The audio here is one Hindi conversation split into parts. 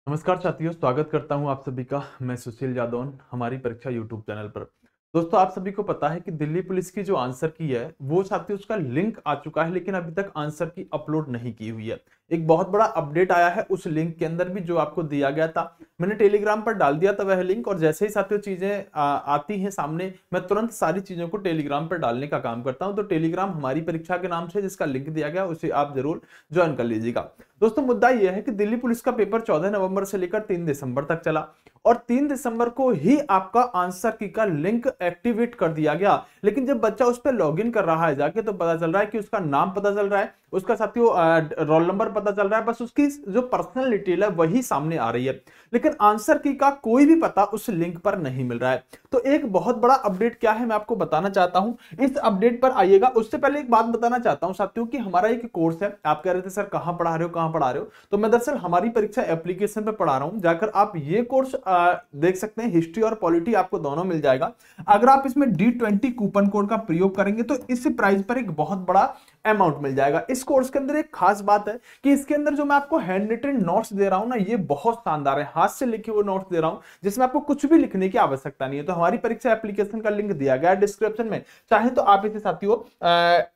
नमस्कार साथियों, स्वागत करता हूं आप सभी का। मैं सुशील यादव हमारी परीक्षा यूट्यूब चैनल पर। दोस्तों, आप सभी को पता है कि दिल्ली पुलिस की जो आंसर की है वो साथियों उसका लिंक आ चुका है, लेकिन अभी तक आंसर की अपलोड नहीं की हुई है। एक बहुत बड़ा अपडेट आया है उस लिंक के अंदर भी, जो आपको दिया गया था। मैंने टेलीग्राम पर डाल दिया था वह लिंक, और जैसे ही साथियों चीजें आती हैं सामने, मैं तुरंत सारी चीजों को टेलीग्राम पर डालने का काम करता हूं। तो टेलीग्राम हमारी परीक्षा के नाम से जिसका लिंक दिया गया उसे आप जरूर ज्वाइन कर लीजिएगा। दोस्तों, मुद्दा यह है कि दिल्ली पुलिस का पेपर 14 नवंबर से लेकर 3 दिसंबर तक चला, और 3 दिसंबर को ही आपका आंसर की का लिंक एक्टिवेट कर दिया गया। लेकिन जब बच्चा उस पर लॉगिन कर रहा है जाके, तो पता चल रहा है कि उसका नाम पता चल रहा है, उसका साथियों रोल नंबर पता चल रहा है, बस उसकी जो पर्सनल डिटेल है वही सामने आ रही है, लेकिन आंसर की का कोई भी पता उस लिंक पर नहीं मिल रहा है। तो एक बहुत बड़ा अपडेट क्या है मैं आपको बताना चाहता हूं, इस अपडेट पर आइएगा। उससे पहले एक बात बताना चाहता हूं साथियों कि हमारा एक कोर्स है। आप कह रहे थे सर कहां पढ़ा रहे हो कहां पढ़ा रहे हो, तो मैं दरअसल हमारी परीक्षा एप्लीकेशन पर पढ़ा रहा हूं। जाकर आप ये कोर्स देख सकते हैं, हिस्ट्री और पॉलिटी आपको दोनों मिल जाएगा। अगर आप इसमें D20 कूपन कोड का प्रयोग करेंगे तो इस प्राइस पर एक बहुत बड़ा अमाउंट मिल जाएगा। इस कोर्स के अंदर एक खास बात है कि इसके अंदर जो मैं आपको हैंड रिटन नोट्स दे रहा हूं ना, ये बहुत शानदार है। हाथ से लिखे हुए नोट्स दे रहा हूं जिसमें आपको कुछ भी लिखने की आवश्यकता नहीं है। तो हमारी परीक्षा एप्लीकेशन का लिंक दिया गया है डिस्क्रिप्शन में, चाहे तो आप इसे साथियों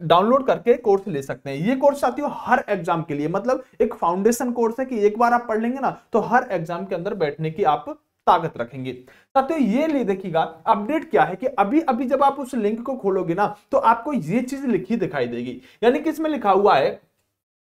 डाउनलोड करके कोर्स ले सकते हैं। ये कोर्स साथियों हर एग्जाम के लिए, मतलब एक फाउंडेशन कोर्स है कि एक बार आप पढ़ लेंगे ना तो हर एग्जाम के अंदर बैठने की आप ताकत रखेंगे। साथियों ये ले देखिएगा, अपडेट क्या है कि अभी अभी जब आप उस लिंक को खोलोगे ना तो आपको ये चीज लिखी दिखाई देगी। यानी कि इसमें लिखा हुआ है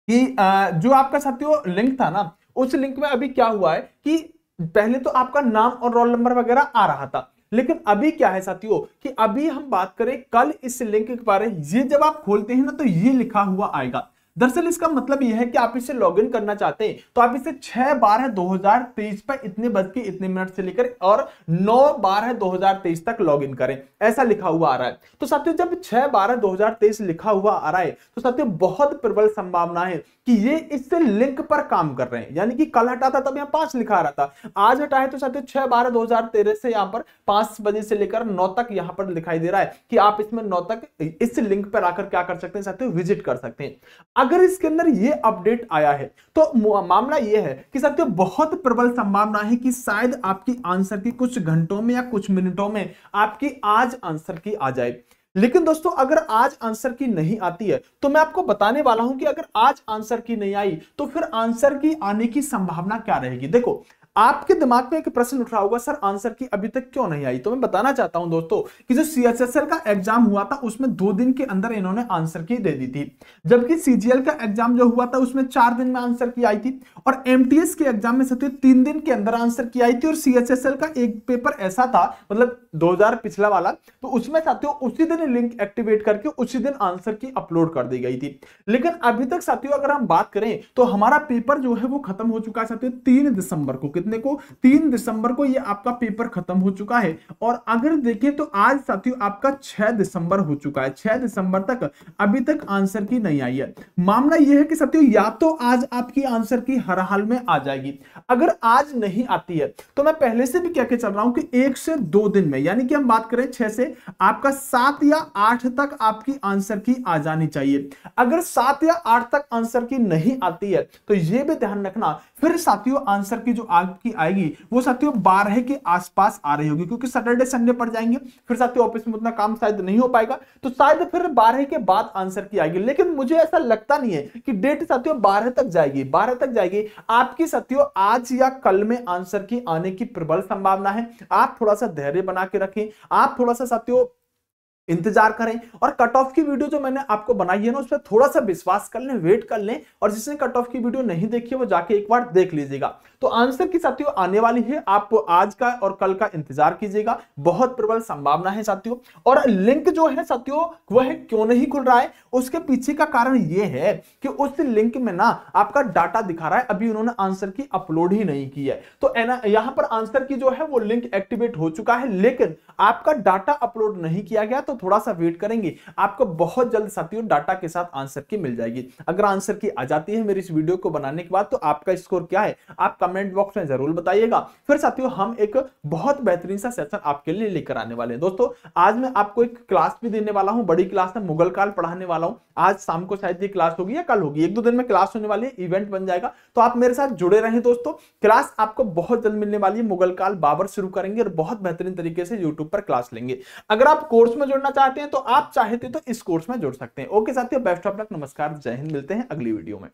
कि जो आपका साथियों लिंक था ना, उस लिंक में अभी क्या हुआ है कि पहले तो आपका नाम और रोल नंबर वगैरह आ रहा था, लेकिन अभी क्या है साथियों कि अभी हम बात करें कल इस लिंक के बारे में, ये जब आप खोलते हैं ना तो ये लिखा हुआ आएगा। दरअसल इसका मतलब यह है कि आप इसे लॉगिन करना चाहते हैं तो आप इसे 6/12/2023 पर इतने बज के इतने मिनट से लेकर और 9/12/2023 तक लॉगिन करें, ऐसा लिखा हुआ आ रहा है। तो साथियों जब 6/12/2023 लिखा हुआ आ रहा है तो साथियों बहुत प्रबल संभावना है कि ये इससे लिंक पर काम कर रहे हैं। यानी कि कल हटा था तब यहाँ 5 लिखा आ रहा था, आज हटा है तो साथियों 6/12/2013 से यहाँ पर 5 बजे से लेकर 9 तक यहाँ पर दिखाई दे रहा है कि आप इसमें 9 तक इस लिंक पर आकर क्या कर सकते हैं साथियों, विजिट कर सकते हैं। अगर इसके अंदर ये अपडेट आया है तो मामला ये है कि साथियों बहुत प्रबल संभावना है कि शायद आपकी आंसर की कुछ घंटों में या कुछ मिनटों में आपकी आज आंसर की आ जाए। लेकिन दोस्तों अगर आज आंसर की नहीं आती है तो मैं आपको बताने वाला हूं कि अगर आज आंसर की नहीं आई तो फिर आंसर की आने की संभावना क्या रहेगी। देखो, आपके दिमाग में एक प्रश्न उठ रहा होगा, सर आंसर की अभी तक क्यों नहीं आई। तो मैं बताना चाहता हूं दोस्तों कि जो CHSL का एग्जाम हुआ था उसमें 2 दिन के अंदर इन्होंने आंसर की दे दी थी, जबकि CGL का एग्जाम जो हुआ था उसमें 4 दिन में आंसर की आई थी, और MTS के एग्जाम में साथियों 3 दिन के अंदर आंसर की आई थी। और CHSL का एक पेपर ऐसा था, मतलब 2000 पिछला वाला, तो उसमें साथियों उसी दिन लिंक एक्टिवेट करके उसी दिन आंसर की अपलोड कर दी गई थी। लेकिन अभी तक साथियों अगर हम बात करें तो हमारा पेपर जो है वो खत्म हो चुका है साथियों 3 दिसंबर को। कितने को? 3 दिसंबर को ये आपका पेपर खत्म हो चुका है। और अगर देखें तो आज साथियों आपका 6 दिसंबर हो चुका है। 6 दिसंबर तक अभी तक आंसर की नहीं आई है। मामला यह है कि साथियों या तो आज आपकी आंसर की हर हाल में आ जाएगी, अगर आज नहीं आती है तो मैं पहले से भी कह के चल रहा हूं कि 1 से 2 दिन में, यानी कि हम बात करें 6 से, आपका 7 या 8 तक आपकी आंसर की आ जानी चाहिए। अगर 7 या 8 तक आंसर की नहीं आती है तो यह भी ध्यान रखना, फिर साथियों आंसर की जो आपकी आएगी वो साथियों 12 के आसपास आ रही होगी, क्योंकि सैटरडे संडे पड़ जाएंगे, फिर साथियों ऑफिस में उतना काम शायद नहीं हो पाएगा, तो शायद फिर 12 के बाद आंसर की आएगी। लेकिन मुझे ऐसा लगता नहीं है कि डेट साथियों 12 तक जाएगी। 12 तक जाएगी आपकी साथियों आज या कल में आंसर की आने की प्रबल संभावना है। आप थोड़ा सा धैर्य बना के रखें, आप थोड़ा सा साथियों इंतजार करें, और कट ऑफ की वीडियो जो मैंने आपको बनाई है ना उस पर थोड़ा सा विश्वास कर लें, वेट कर लें, और जिसने कट ऑफ की वीडियो नहीं देखी है वो जाके एक बार देख लीजिएगा। तो आंसर की साथियों आने वाली है, आप आज का और कल का इंतजार कीजिएगा, बहुत प्रबल संभावना है साथियों। और लिंक जो है साथियों वह क्यों नहीं खुल रहा है, उसके पीछे का कारण यह है कि उस लिंक में ना आपका डाटा दिखा रहा है अभी उन्होंने आंसर की अपलोड ही नहीं की है। तो यहां पर आंसर की जो है वो लिंक एक्टिवेट हो चुका है, लेकिन आपका डाटा अपलोड नहीं किया गया, तो थोड़ा सा वेट करेंगे, आपको बहुत जल्द साथियों डाटा के साथ आंसर की मिल जाएगी। अगर आंसर की आ जाती है मेरी इस वीडियो को बनाने के बाद तो आपका स्कोर क्या है आप कमेंट बॉक्स में जरूर बताइएगा। फिर साथियों हम एक बहुत बेहतरीन सा सेशन आपके लिए लेकर आने वाले हैं। दोस्तों आज मैं आपको एक क्लास भी देने वाला हूं, बड़ी क्लास है, मुगल काल पढ़ाने वाला हूं। आज शाम को शायद ये क्लास होगी या कल होगी, 1-2 दिन में क्लास होने वाली है, इवेंट बन जाएगा। तो आप मेरे साथ जुड़े रहें दोस्तों, क्लास आपको बहुत जल्द मिलने वाली है। मुगल काल बाबर शुरू करेंगे और बहुत बेहतरीन तरीके से यूट्यूब पर क्लास लेंगे। अगर आप कोर्स में जुड़ना चाहते हैं तो आप चाहते तो इस कोर्स में जुड़ सकते हैं। ओके साथियों, बेस्ट ऑफ लक, नमस्कार, जय हिंद, मिलते हैं अगली वीडियो में।